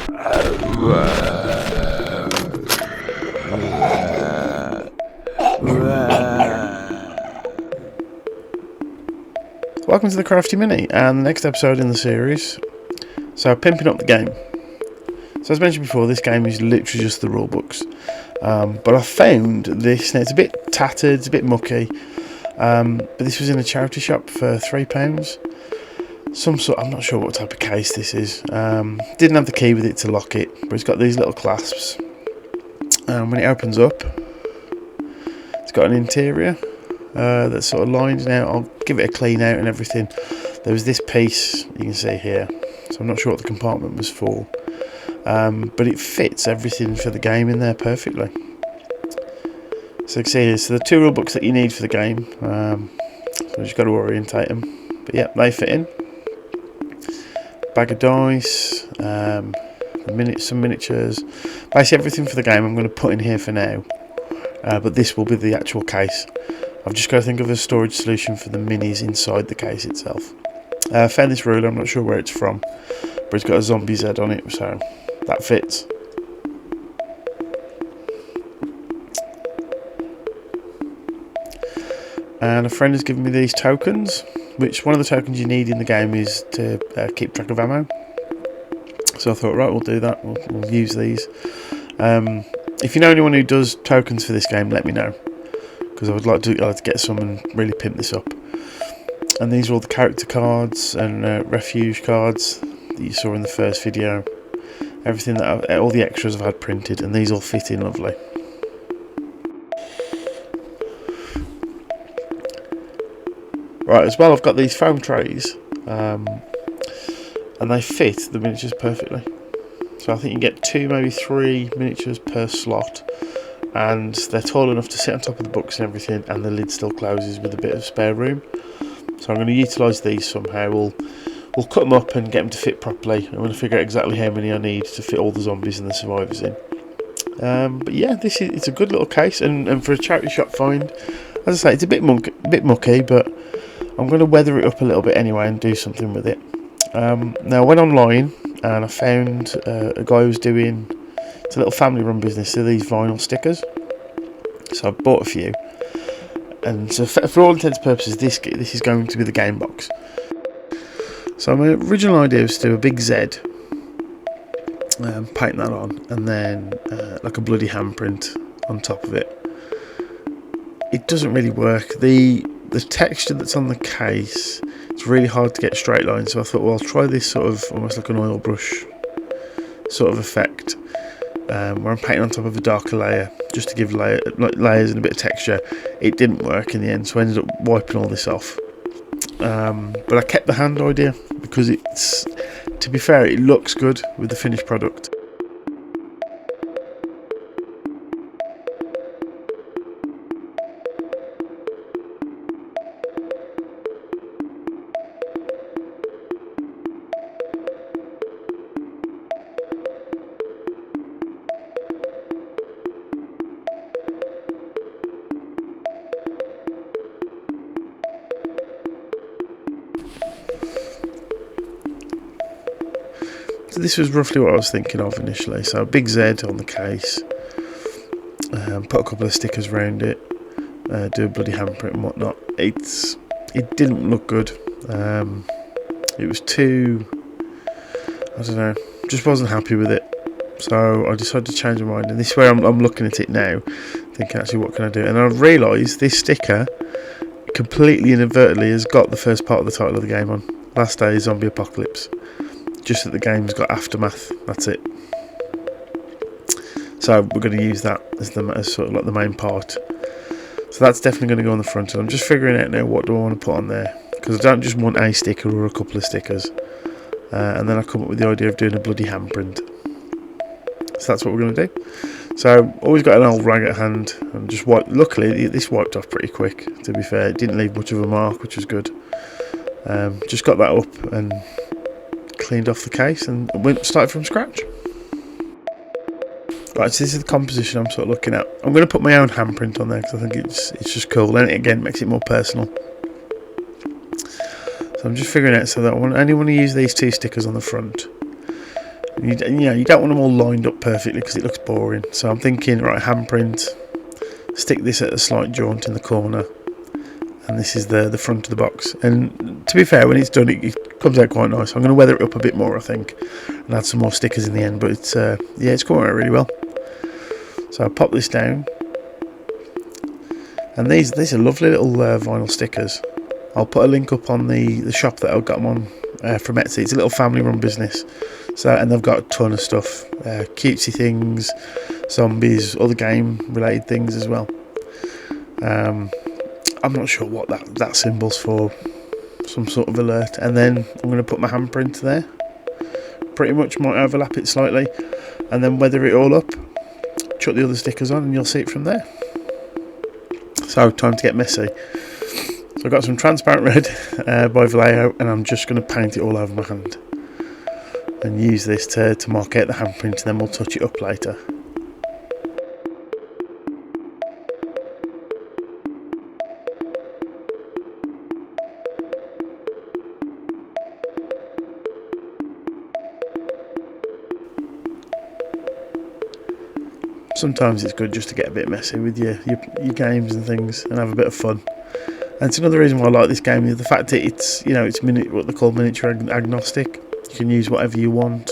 Welcome to the Crafty Mini and the next episode in the series. So, pimping up the game. So as mentioned before, this game is literally just the rule books. But I found this, and it's a bit tattered, it's a bit mucky. But this was in a charity shop for £3. Some sort, I'm not sure what type of case this is. Didn't have the key with it to lock it, but it's got these little clasps. When it opens up, it's got an interior that's sort of lined now. I'll give it a clean out and everything. There was this piece you can see here, so I'm not sure what the compartment was for, but it fits everything for the game in there perfectly. So you can see so the two rule books that you need for the game, so you just got to orientate them, but yeah, they fit in. Bag of dice, some miniatures, basically everything for the game I'm going to put in here for now, but this will be the actual case. I've just got to think of a storage solution for the minis inside the case itself. I found this ruler, I'm not sure where it's from, but it's got a zombie's head on it, so that fits. And a friend has given me these tokens, which one of the tokens you need in the game is to keep track of ammo. So I thought, right, we'll do that, we'll use these. If you know anyone who does tokens for this game, let me know, because I would like to get some and really pimp this up. And these are all the character cards and refuge cards that you saw in the first video. Everything that all the extras I've had printed, and these all fit in lovely. Right, as well, I've got these foam trays, and they fit the miniatures perfectly. So I think you get 2, maybe 3 miniatures per slot, and they're tall enough to sit on top of the books and everything, and the lid still closes with a bit of spare room. So I'm going to utilise these somehow. We'll cut them up and get them to fit properly. I'm going to figure out exactly how many I need to fit all the zombies and the survivors in. But yeah, it's a good little case, and for a charity shop find, as I say, it's a bit mucky, but I'm going to weather it up a little bit anyway and do something with it. Now I went online and I found a guy who was doing, it's a little family run business, so these vinyl stickers. So I bought a few, and so for all intents and purposes this is going to be the game box. So my original idea was to do a big Z, paint that on, and then like a bloody handprint on top of it. It doesn't really work. The texture that's on the case, it's really hard to get straight lines, so I thought, well, I'll try this sort of almost like an oil brush sort of effect, where I'm painting on top of a darker layer just to give layers and a bit of texture. It didn't work in the end, so I ended up wiping all this off. But I kept the hand idea because it's, to be fair, it looks good with the finished product. So this was roughly what I was thinking of initially. So a big Z on the case, put a couple of stickers around it, do a bloody handprint and whatnot. It didn't look good. It was too, I don't know, just wasn't happy with it. So I decided to change my mind, and this is where I'm looking at it now, thinking actually what can I do? And I've realised this sticker completely inadvertently has got the first part of the title of the game on. Last Day Zombie Apocalypse. Just that the game's got Aftermath, that's it. So we're going to use that as sort of like the main part. So that's definitely going to go on the front, and I'm just figuring out now what do I want to put on there, because I don't just want a sticker or a couple of stickers. And then I come up with the idea of doing a bloody handprint. So that's what we're going to do. So always got an old rag at hand, and just luckily this wiped off pretty quick, to be fair. It didn't leave much of a mark, which was good. Just got that up and cleaned off the case and started from scratch. Right, so this is the composition I'm sort of looking at. I'm going to put my own handprint on there because I think it's just cool, and it again makes it more personal. So I'm just figuring out, so that I only want to use these two stickers on the front. You know, you don't want them all lined up perfectly because it looks boring. So I'm thinking, right, handprint, stick this at a slight jaunt in the corner, and this is the front of the box. And to be fair, when it's done, it comes out quite nice. I'm going to weather it up a bit more, I think, and add some more stickers in the end. But it's yeah, it's coming out really well. So I'll pop this down, and these are lovely little vinyl stickers. I'll put a link up on the shop that I've got them on from Etsy. It's a little family-run business. So, and they've got a ton of stuff, cutesy things, zombies, other game-related things as well. I'm not sure what that symbol's for, some sort of alert. And then I'm going to put my handprint there. Pretty much might overlap it slightly, and then weather it all up, chuck the other stickers on, and you'll see it from there. So, time to get messy. So I've got some transparent red by Vallejo, and I'm just going to paint it all over my hand. And use this to mark out the handprint, and then we'll touch it up later. Sometimes it's good just to get a bit messy with your games and things and have a bit of fun. And it's another reason why I like this game, the fact that it's, you know, it's what they call miniature agnostic. You can use whatever you want,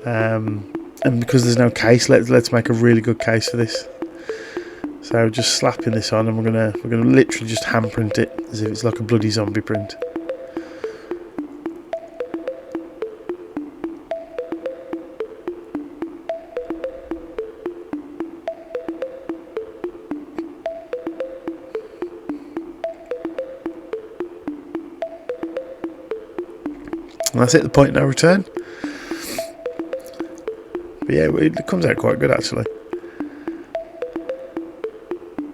and because there's no case, let's make a really good case for this. So just slapping this on, and we're gonna literally just handprint it as if it's like a bloody zombie print. And that's it, the point of no return. But yeah, it comes out quite good actually.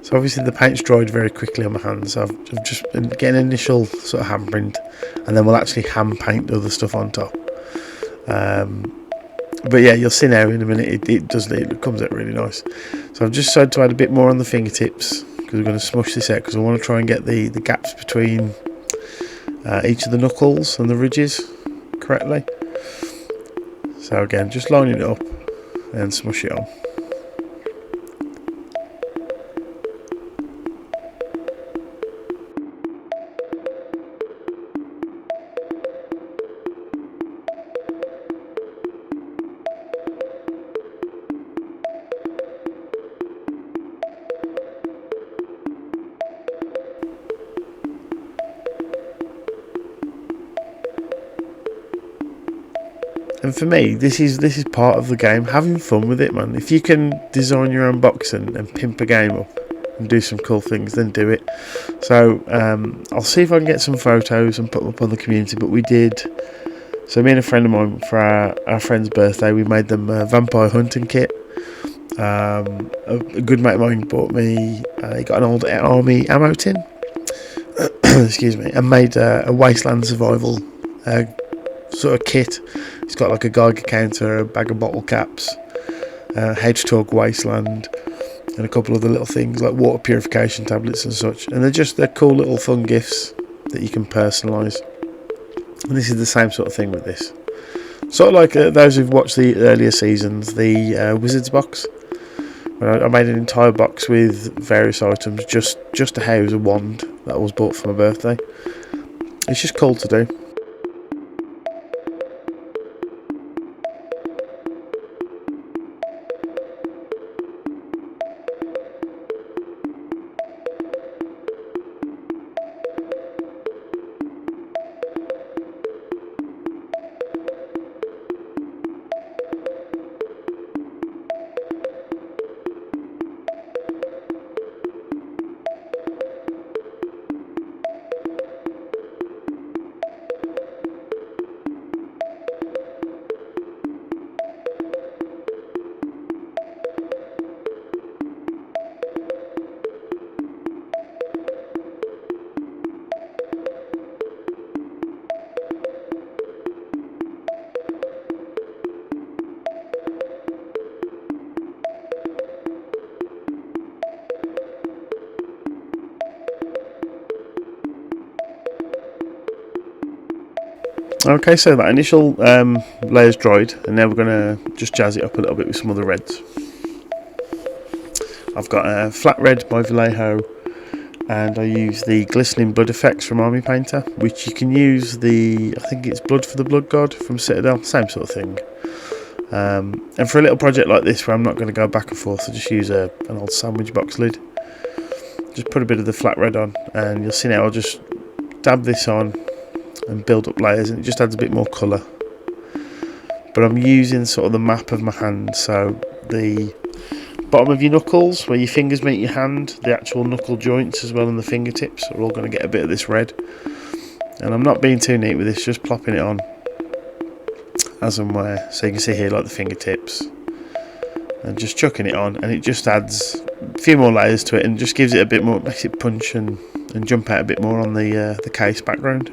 So obviously the paint's dried very quickly on my hands. So I've just been getting an initial sort of handprint, and then we'll actually hand paint the other stuff on top. But yeah, you'll see now in a minute it comes out really nice. So I've just decided to add a bit more on the fingertips because we're going to smush this out, because I want to try and get the gaps between each of the knuckles and the ridges correctly. So again, just lining it up and smush it on. And for me, this is part of the game, having fun with it, man. If you can design your own box and pimp a game up and do some cool things, then do it. So I'll see if I can get some photos and put them up on the community. But we did, so me and a friend of mine, for our friend's birthday, we made them a vampire hunting kit. A good mate of mine bought me, he got an old army ammo tin, excuse me, and made a wasteland survival sort of kit. It's got like a Geiger counter, a bag of bottle caps, hedgehog wasteland, and a couple of the little things like water purification tablets and such. And they're cool little fun gifts that you can personalise. And this is the same sort of thing with this. Sort of like those who've watched the earlier seasons, the Wizards box. When I made an entire box with various items just to house a wand that was bought for my birthday. It's just cool to do. Okay, so that initial layer's dried, and now we're going to just jazz it up a little bit with some other reds. I've got a flat red by Vallejo, and I use the glistening blood effects from Army Painter, which you can use the, I think it's Blood for the Blood God from Citadel, same sort of thing. And for a little project like this where I'm not going to go back and forth, I just use an old sandwich box lid. Just put a bit of the flat red on, and you'll see now I'll just dab this on and build up layers, and it just adds a bit more colour. But I'm using sort of the map of my hand, so the bottom of your knuckles, where your fingers meet your hand, the actual knuckle joints as well, and the fingertips are all going to get a bit of this red. And I'm not being too neat with this, just plopping it on as and where, so you can see here like the fingertips, and just chucking it on, and it just adds a few more layers to it and just gives it a bit more, makes it punch and jump out a bit more on the case background.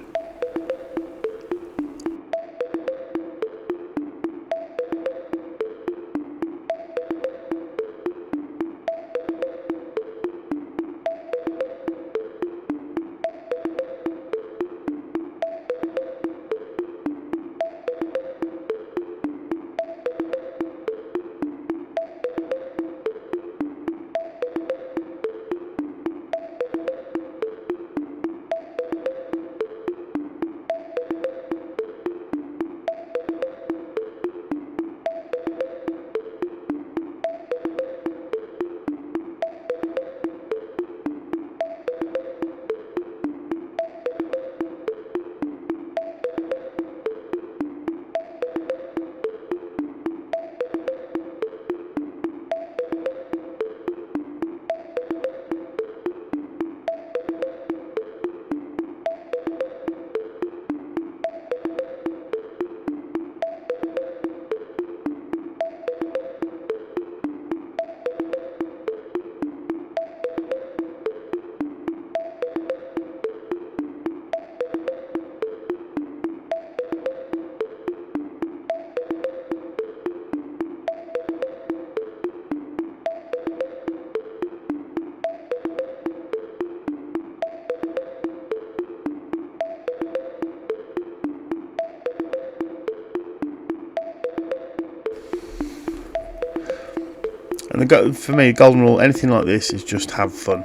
And for me, golden rule, anything like this is just have fun,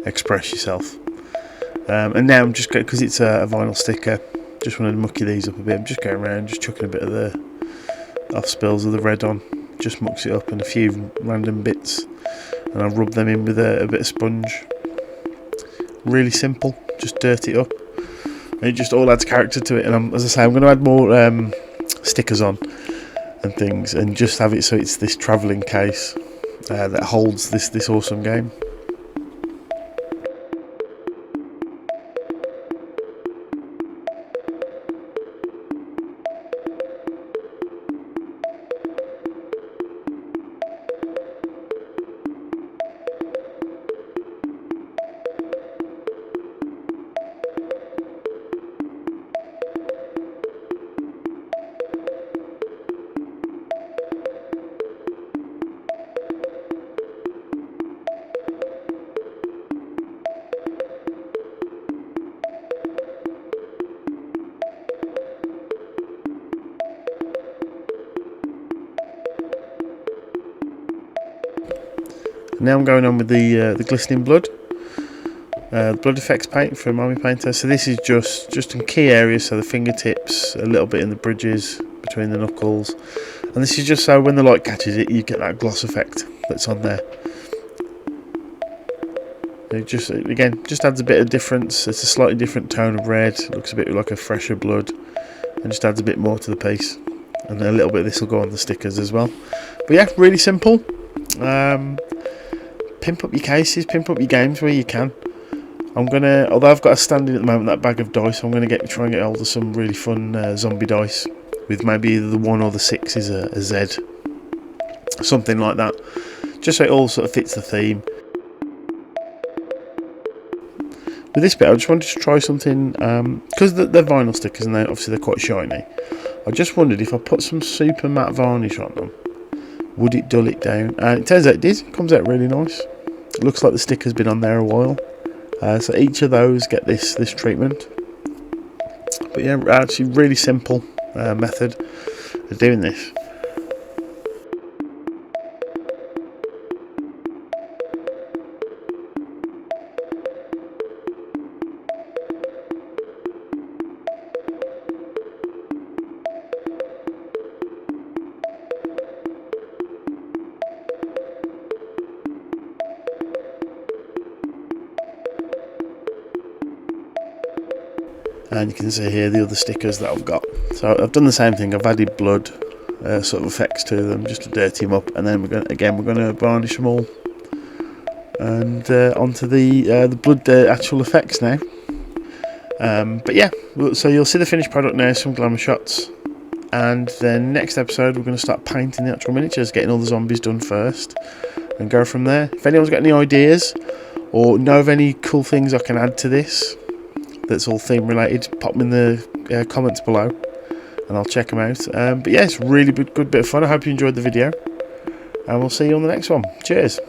express yourself. And now I'm just going, because it's a vinyl sticker, just want to mucky these up a bit. I'm just going around, just chucking a bit of the off spills of the red on, just mucks it up, and a few random bits, and I rub them in with a bit of sponge. Really simple, just dirt it up, and it just all adds character to it. And as I say, I'm going to add more stickers on and things, and just have it so it's this travelling case that holds this awesome game. Now I'm going on with the glistening blood, blood effects paint from Army Painter. So this is just in key areas, so the fingertips, a little bit in the bridges between the knuckles, and this is just so when the light catches it, you get that gloss effect that's on there. It just adds a bit of difference. It's a slightly different tone of red. It looks a bit like a fresher blood, and just adds a bit more to the piece. And a little bit of this will go on the stickers as well. But yeah, really simple. Pimp up your cases, pimp up your games where you can. Although I've got a standing at the moment, that bag of dice, I'm going to try and get hold of some really fun zombie dice with maybe either the 1 or the 6 is a Z, something like that, just so it all sort of fits the theme. With this bit, I just wanted to try something, because they're vinyl stickers and they're quite shiny. I just wondered if I put some super matte varnish on them, would it dull it down? And it turns out it did. It comes out really nice. It looks like the sticker's been on there a while. So each of those get this treatment. But yeah, actually really simple method of doing this. And you can see here the other stickers that I've got. So I've done the same thing. I've added blood sort of effects to them just to dirty them up, and then we're going to varnish them all and onto the blood actual effects now. But yeah, so you'll see the finished product now, some glamour shots, and then next episode we're going to start painting the actual miniatures, getting all the zombies done first, and go from there. If anyone's got any ideas or know of any cool things I can add to this that's all theme related, pop them in the comments below and I'll check them out. But yeah, it's really good bit of fun. I hope you enjoyed the video, and we'll see you on the next one. Cheers.